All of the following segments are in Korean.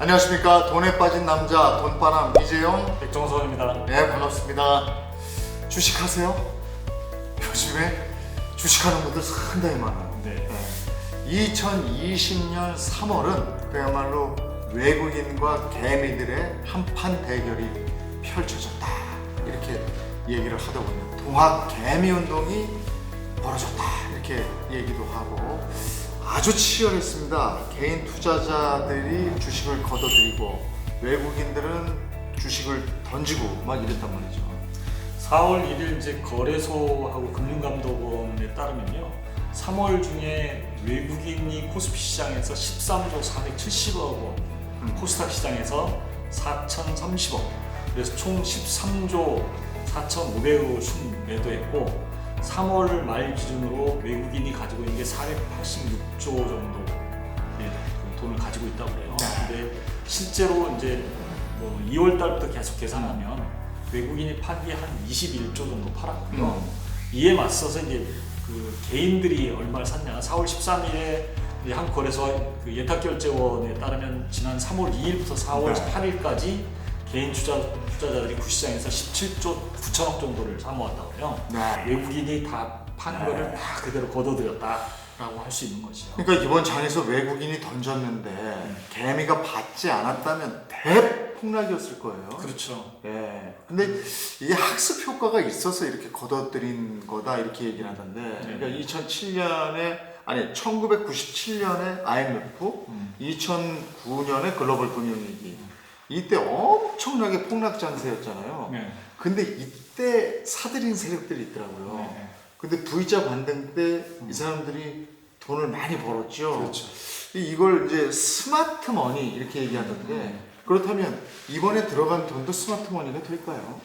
안녕하십니까. 돈에 빠진 남자 돈바람 이재영 백종선입니다. 네, 반갑습니다. 주식하세요? 요즘에 주식하는 분들 상당히 많아요. 네. 2020년 3월은 그야말로 외국인과 개미들의 한판 대결이 펼쳐졌다, 이렇게 얘기를 하더군요. 동학 개미 운동이 벌어졌다, 이렇게 얘기도 하고 아주 치열했습니다. 개인 투자자들이 주식을 걷어들이고 외국인들은 주식을 던지고 막 이랬단 말이죠. 4월 1일 이제 거래소하고 금융감독원에 따르면요, 3월 중에 외국인이 코스피 시장에서 13조 470억 원, 코스닥 시장에서 4,030억, 그래서 총 13조 4,500억 원 순매도했고, 3월 말 기준으로 외국인이 가지고 있는 게 486조 정도 돈을 가지고 있다고 그래요. 근데 실제로 이제 뭐 2월 달부터 계속 계산하면 외국인이 판 게 한 21조 정도 팔았고요. 이에 맞서서 이제 그 개인들이 얼마를 샀냐, 4월 13일에 한 거래소 그 예탁결제원에 따르면 지난 3월 2일부터 4월 8일까지 개인 투자자들이 구시장에서 17조 9천억 정도를 사모았다고 해요. 외국인이 다 판 거를 다 그대로 걷어들였다라고 할 수 있는 거죠. 그러니까 이번 장에서 외국인이 던졌는데 개미가 받지 않았다면 대폭락이었을 거예요. 그렇죠. 예. 근데 이게 학습 효과가 있어서 이렇게 걷어들인 거다, 이렇게 얘기를 하던데, 그러니까 1997년에 IMF, 2009년에 글로벌 금융위기, 이때 엄청나게 폭락 장세였잖아요. 네. 근데 이때 사들인 세력들이 있더라고요. 네. 근데 V자 반등 때 이 사람들이 돈을 많이 벌었죠. 그렇죠. 이걸 이제 스마트 머니 이렇게 얘기하던데, 그렇다면 이번에 들어간 돈도 스마트 머니가 될까요?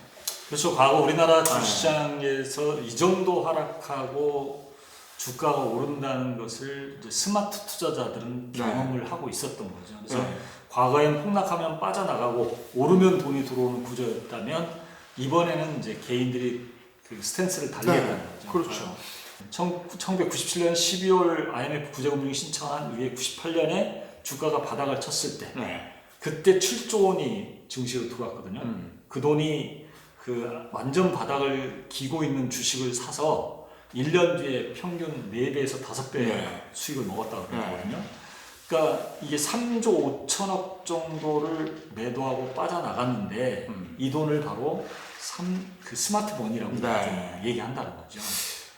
그렇죠. 과거 우리나라 주시장에서 이 정도 하락하고 주가가 오른다는 것을 이제 스마트 투자자들은 경험을 하고 있었던 거죠. 그래서 과거엔 폭락하면 빠져나가고 오르면 돈이 들어오는 구조였다면, 이번에는 이제 개인들이 그 스탠스를 달리했다는 거죠. 그렇죠. 1997년 12월 IMF 구제금융이 신청한 이후에 98년에 주가가 바닥을 쳤을 때, 그때 7조 원이 증시로 들어왔거든요. 그 돈이 그 완전 바닥을 기고 있는 주식을 사서 1년 뒤에 평균 4배에서 5배 수익을 먹었다고 그러거든요. 그러니까 이게 3조 5천억 정도를 매도하고 빠져나갔는데, 이 돈을 바로 그 스마트 머니라고 얘기한다는 거죠.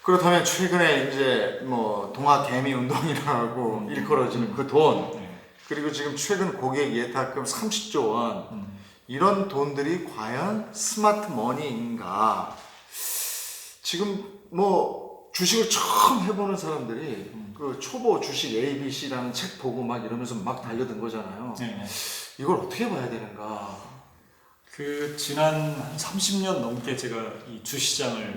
그렇다면 최근에 이제 뭐 동학 개미 운동이라고 일컬어지는 그 돈, 그리고 지금 최근 고객 예탁금 30조 원, 이런 돈들이 과연 스마트 머니인가? 지금 뭐 주식을 처음 해보는 사람들이 그 초보 주식 ABC라는 책 보고 막 이러면서 막 달려든 거잖아요. 이걸 어떻게 봐야 되는가? 그 지난 한 30년 넘게 제가 이 주시장을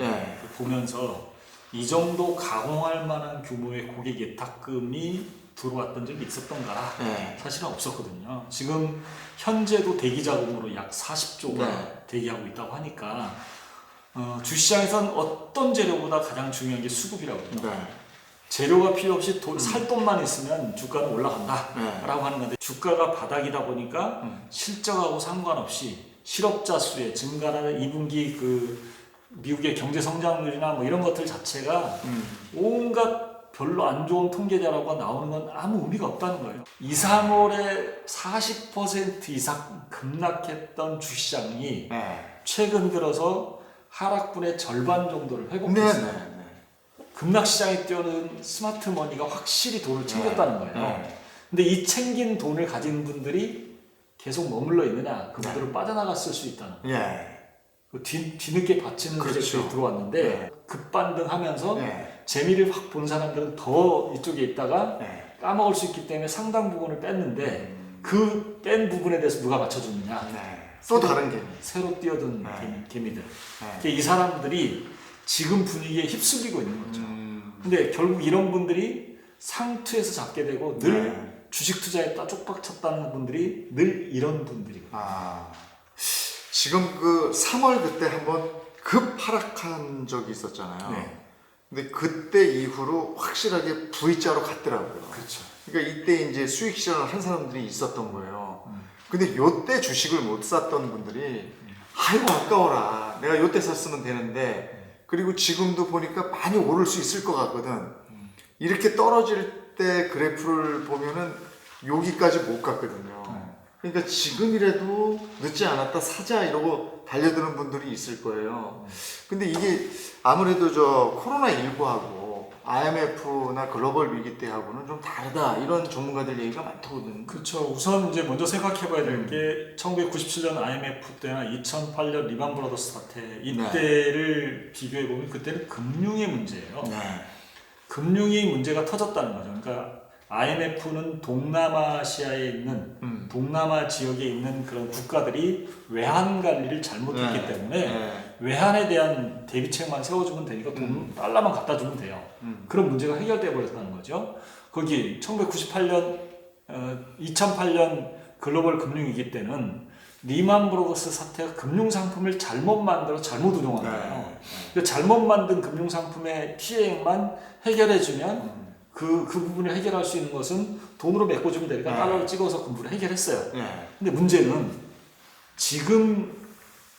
보면서 이 정도 가공할 만한 규모의 고객 예탁금이 들어왔던 적이 있었던가? 사실은 없었거든요. 지금 현재도 대기 자금으로 약 40조가 대기하고 있다고 하니까 주시장에선 어떤 재료보다 가장 중요한 게 수급이라고 해요. 재료가 필요 없이 살 돈만 있으면 주가는 올라간다 라고 하는 건데, 주가가 바닥이다 보니까 실적하고 상관없이 실업자 수의 증가나 2분기 그 미국의 경제 성장률이나 뭐 이런 것들 자체가 온갖 별로 안 좋은 통계자라고 나오는 건 아무 의미가 없다는 거예요. 2, 3월에 40% 이상 급락했던 주시장이 최근 들어서 하락분의 절반 정도를 회복했어요. 급락 시장에 뛰어든 스마트 머니가 확실히 돈을 챙겼다는 거예요. 근데 이 챙긴 돈을 가진 분들이 계속 머물러 있느냐, 그분들은 빠져나갔을 수 있다는 거예요. 그 뒤늦게 받치는 세력들이 들어왔는데 급반등하면서 재미를 확 본 사람들은 더 이쪽에 있다가 까먹을 수 있기 때문에 상당 부분을 뺐는데, 그 뺀 부분에 대해서 누가 맞춰주느냐, 또 다른 개미, 새로 뛰어든 개미들. 이 사람들이 지금 분위기에 휩쓸리고 있는 거죠. 근데 결국 이런 분들이 상투에서 잡게 되고, 늘 주식 투자에 쪽박 쳤다는 분들이 늘 이런 분들이거든요. 지금 그 3월 그때 한번 급 하락한 적이 있었잖아요. 근데 그때 이후로 확실하게 V자로 갔더라고요. 그렇죠. 그러니까 이때 이제 수익 시장을 한 사람들이 있었던 거예요. 근데 요때 주식을 못 샀던 분들이 아이고 아까워라. 내가 요때 샀으면 되는데 그리고 지금도 보니까 많이 오를 수 있을 것 같거든. 이렇게 떨어질 때 그래프를 보면은 여기까지 못 갔거든요. 그러니까 지금이라도 늦지 않았다 사자 이러고 달려드는 분들이 있을 거예요. 근데 이게 아무래도 저 코로나19하고 IMF나 글로벌 위기 때하고는 좀 다르다 이런 전문가들 얘기가 많거든요. 그렇죠. 우선 이제 먼저 생각해봐야 될 게 1997년 IMF 때나 2008년 리만 브라더스 사태 이때를 비교해 보면 그때는 금융의 문제예요. 금융이 문제가 터졌다는 거죠. 그러니까 IMF는 동남아시아에 있는 동남아 지역에 있는 그런 국가들이 외환 관리를 잘못했기 때문에 외환에 대한 대비책만 세워주면 되니까 돈 달러만 갖다 주면 돼요. 그런 문제가 해결돼 버렸다는 거죠. 거기 1998년 2008년 글로벌 금융위기 때는 리만 브라더스 사태가 금융 상품을 잘못 만들어 잘못 운용한 거예요. 그 잘못 만든 금융 상품의 피해액만 해결해 주면 그 부분을 해결할 수 있는 것은 돈으로 메꿔주면 되니까 달러를 찍어서 그 부분을 해결했어요. 근데 문제는 지금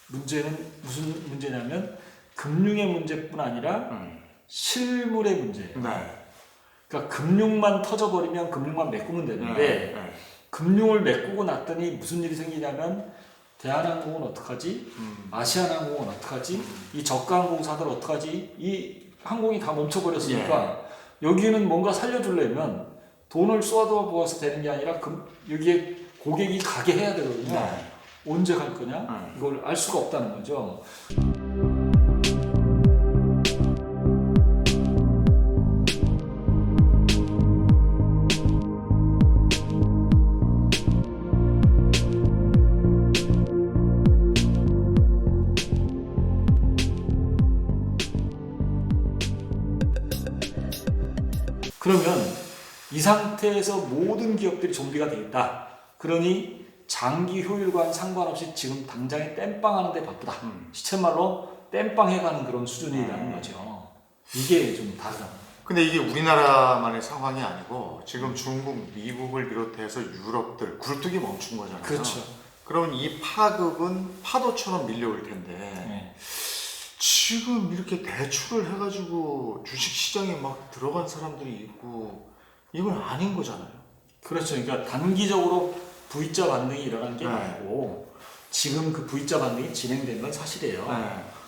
문제는 무슨 문제냐면 금융의 문제뿐 아니라 실물의 문제예요. 그러니까 금융만 터져버리면 금융만 메꾸면 되는데 금융을 메꾸고 났더니 무슨 일이 생기냐면 대한항공은 어떡하지? 아시아나항공은 어떡하지? 이 저가항공사들 어떡하지? 이 항공이 다 멈춰버렸으니까 여기는 뭔가 살려주려면 돈을 쏟아부어서 되는 게 아니라 여기에 고객이 가게 해야 되거든요. 언제 갈 거냐? 이걸 알 수가 없다는 거죠. 그러면 이 상태에서 모든 기업들이 좀비가 되겠다. 그러니 장기 효율과는 상관없이 지금 당장에 땜빵하는 데 바쁘다. 시쳇말로 땜빵해가는 그런 수준이라는 거죠. 이게 좀 다르다. 근데 이게 우리나라만의 상황이 아니고 지금 중국, 미국을 비롯해서 유럽들 굴뚝이 멈춘 거잖아요. 그렇죠. 그러면 이 파급은 파도처럼 밀려올 텐데 지금 이렇게 대출을 해가지고 주식시장에 막 들어간 사람들이 있고 이건 아닌 거잖아요. 그렇죠. 그러니까 단기적으로 V자 반등이 일어난 게 아니고 지금 그 V자 반등이 진행된 건 사실이에요.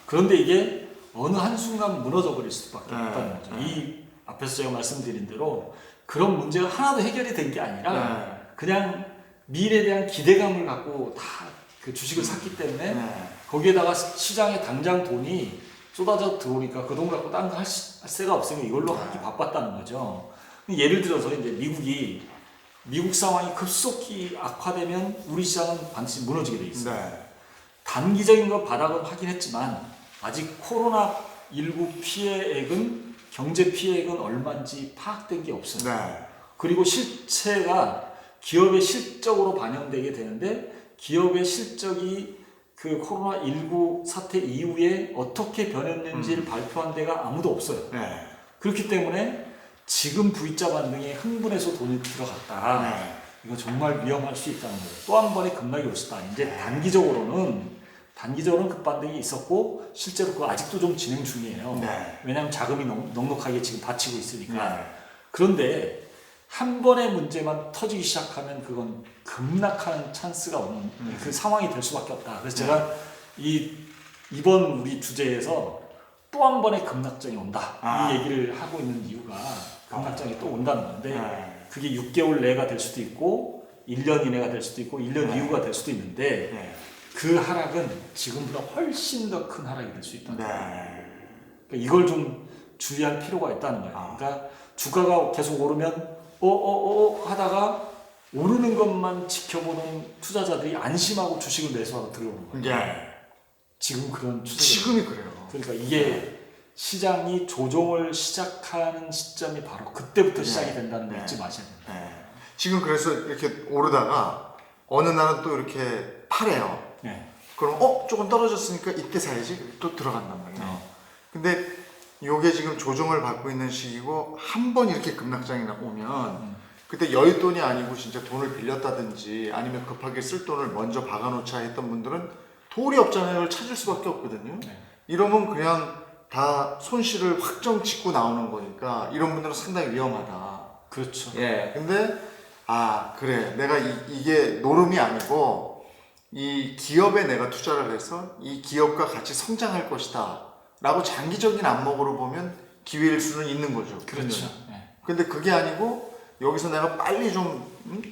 그런데 이게 어느 한순간 무너져 버릴 수밖에 없다는 거죠. 이 앞에서 제가 말씀드린 대로 그런 문제가 하나도 해결이 된 게 아니라 그냥 미래에 대한 기대감을 갖고 다 그 주식을 샀기 때문에 거기에다가 시장에 당장 돈이 쏟아져 들어오니까 그 돈 갖고 딴 거 할 새가 없으면 이걸로 하기 바빴다는 거죠. 예를 들어서 이제 미국 상황이 급속히 악화되면 우리 시장은 반드시 무너지게 돼 있어요. 단기적인 거 바닥은 하긴 했지만 아직 코로나19 피해액은 경제 피해액은 얼마인지 파악된 게 없어요. 그리고 실체가 기업의 실적으로 반영되게 되는데 기업의 실적이 그 코로나19 사태 이후에 어떻게 변했는지를 발표한 데가 아무도 없어요. 그렇기 때문에 지금 V자 반등에 흥분해서 돈이 들어갔다. 이거 정말 위험할 수 있다는 거예요. 또 한 번에 급락이 올 수도 아닌데 단기적으로는 급반등이 있었고 실제로 그거 아직도 좀 진행 중이에요. 왜냐하면 자금이 넉넉하게 지금 받치고 있으니까. 그런데 한 번의 문제만 터지기 시작하면 그건 급락하는 찬스가 오는 그 상황이 될 수밖에 없다. 그래서 제가 이번 우리 주제에서 또 한 번의 급락장이 온다. 이 얘기를 하고 있는 이유가 급락장이 또 온다는 건데 그게 6개월 내가 될 수도 있고 1년 이내가 될 수도 있고 1년 이후가 될 수도 있는데 그 하락은 지금보다 훨씬 더 큰 하락이 될 수 있다는 거예요. 그러니까 이걸 좀 주의할 필요가 있다는 거예요. 그러니까 주가가 계속 오르면 하다가 오르는 것만 지켜보는 투자자들이 안심하고 주식을 매수하고 들어오는 거예요. 지금 그런 추세. 지금이 그래요. 그러니까 이게 시장이 조정을 시작하는 시점이 바로 그때부터 시작이 된다는 걸 잊지 마셔야 됩니다. 지금 그래서 이렇게 오르다가 어느 날은 또 이렇게 파래요. 그럼 조금 떨어졌으니까 이때 사야지 또 들어간단 말이에요. 근데 요게 지금 조정을 받고 있는 시기고 한 번 이렇게 급락장이 오면 그때 여윳돈이 아니고 진짜 돈을 빌렸다든지 아니면 급하게 쓸 돈을 먼저 박아놓자 했던 분들은 도리 없잖아요. 이걸 찾을 수밖에 없거든요. 이러면 그냥 다 손실을 확정 짓고 나오는 거니까 이런 분들은 상당히 위험하다. 그렇죠. 예. 근데 그래, 내가 이게 노름이 아니고 이 기업에 내가 투자를 해서 이 기업과 같이 성장할 것이다 라고 장기적인 안목으로 보면 기회일 수는 있는 거죠. 그렇죠. 근데 그게 아니고 여기서 내가 빨리 좀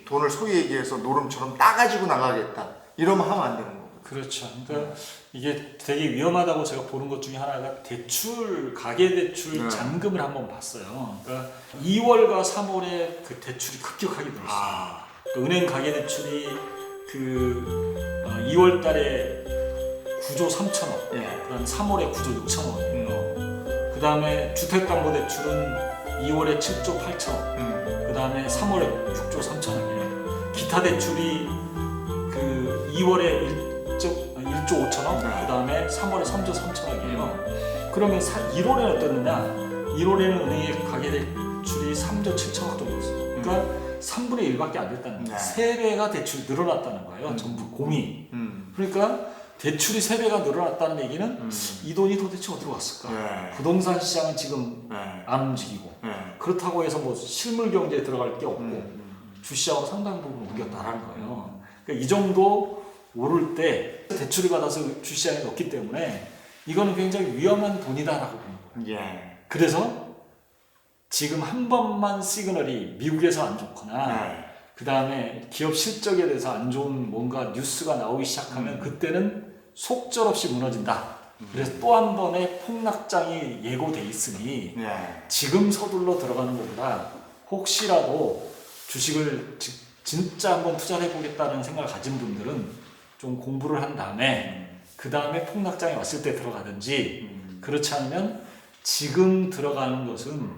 돈을 소위 얘기해서 노름처럼 따가지고 나가겠다 이러면 하면 안 되는 거예요. 그렇죠. 그러니까 이게 되게 위험하다고 제가 보는 것 중에 하나가 대출, 가계대출 잔금을 한번 봤어요. 그러니까 2월과 3월에 그 대출이 급격하게 늘었어요. 그 은행 가계대출이 그 2월 달에 9조 3천억, 그다음 3월에 9조 6천억이에요. 그다음에 주택담보대출은 2월에 7조 8천억, 그다음에 3월에 6조 3천억이에요. 기타 대출이 그 2월에 1조 5천억, 그 다음에 3월에 3조 3천억이에요. 그러면 1월에는 어떻느냐? 1월에는 은행의 가계대출이 3조 7천억 정도였어요. 그러니까 3분의 1밖에 안 됐다는 거예요. 3배가 대출이 늘어났다는 거예요. 전부 공이. 그러니까 대출이 3배가 늘어났다는 얘기는 이 돈이 도대체 어디로 갔을까? 부동산 시장은 지금 안 움직이고 그렇다고 해서 뭐 실물 경제에 들어갈 게 없고 주시장으로 상당 부분 옮겼다라는 거예요. 그러니까 이 정도 오를 때 대출을 받아서 주시장에 넣기 때문에 이거는 굉장히 위험한 돈이다라고 보는 거예요. 그래서 지금 한 번만 시그널이 미국에서 안 좋거나 그 다음에 기업 실적에 대해서 안 좋은 뭔가 뉴스가 나오기 시작하면 그때는 속절없이 무너진다. 그래서 또 한 번의 폭락장이 예고돼 있으니 지금 서둘러 들어가는 것보다 혹시라도 주식을 진짜 한번 투자를 해보겠다는 생각을 가진 분들은 좀 공부를 한 다음에 그 다음에 폭락장이 왔을 때 들어가든지 그렇지 않으면 지금 들어가는 것은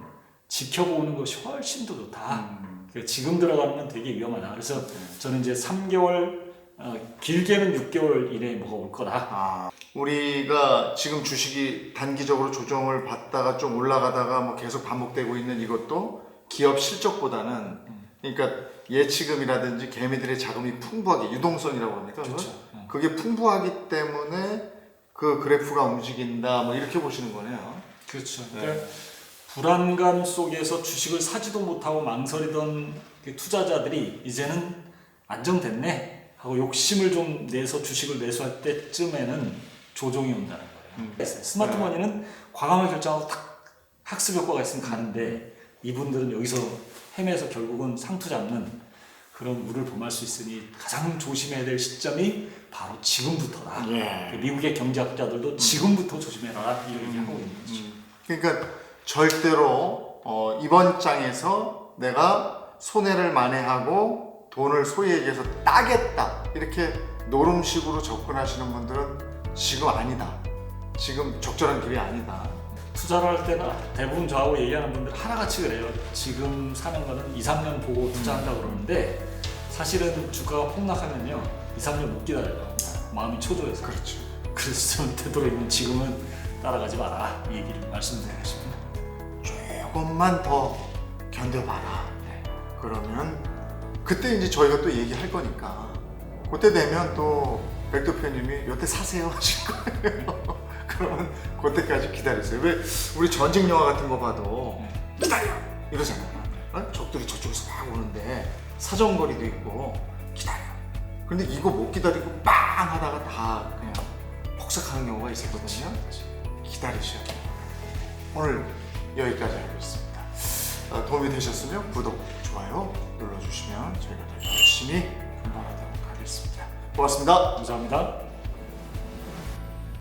지켜보는 것이 훨씬 더 좋다. 지금 들어가는 건 되게 위험하다. 그래서 저는 이제 3개월 길게는 6개월 이내에 뭐가 올 거다. 우리가 지금 주식이 단기적으로 조정을 받다가 좀 올라가다가 뭐 계속 반복되고 있는 이것도 기업 실적보다는 그러니까 예치금이라든지 개미들의 자금이 풍부하게 유동성이라고 합니까? 그렇죠. 그게 풍부하기 때문에 그 그래프가 움직인다 뭐 이렇게 보시는 거네요. 그렇죠. 그러니까 불안감 속에서 주식을 사지도 못하고 망설이던 그 투자자들이 이제는 안정됐네 하고 욕심을 좀 내서 주식을 매수할 때쯤에는 조정이 온다는 거예요. 스마트머니는 과감하게 결정하고 딱 학습 효과가 있으면 가는데 이분들은 여기서 헤매서 결국은 상투 잡는 그런 물을 범할 수 있으니 가장 조심해야 될 시점이 바로 지금부터다. 미국의 경제학자들도 지금부터 조심해라 이런 얘기하고 있는 거죠. 그러니까 절대로 이번 장에서 내가 손해를 만회하고 돈을 소위 얘기해서 따겠다 이렇게 노름식으로 접근하시는 분들은 지금 아니다. 지금 적절한 기회 아니다. 투자를 할 때는 대부분 저하고 얘기하는 분들 하나같이 그래요. 지금 사는 거는 2, 3년 보고 투자한다고 그러는데 사실은 주가가 폭락하면요 2, 3년 못 기다려요. 마음이 초조해서. 그렇죠. 그래서 좀 되도록이면 지금은 따라가지 마라 이 얘기를 말씀드리고 싶습니다. 조금만 더 견뎌봐라. 그러면 그때 이제 저희가 또 얘기할 거니까 그때 되면 또 백 대표님이 요때 사세요 하실 거예요. 그러면 그때까지 기다리세요. 왜 우리 전쟁 영화 같은 거 봐도 기다려 이러잖아요. 적들이 저쪽에서 막 오는데 사정거리도 있고 기다려. 근데 이거 못 기다리고 빵 하다가 다 그냥 폭삭하는 경우가 있었거든요. 기다리셔야 돼요. 오늘 여기까지 하겠습니다. 도움이 되셨으면 구독, 좋아요 눌러주시면 저희가 더 열심히 분발하도록 하겠습니다. 고맙습니다. 감사합니다.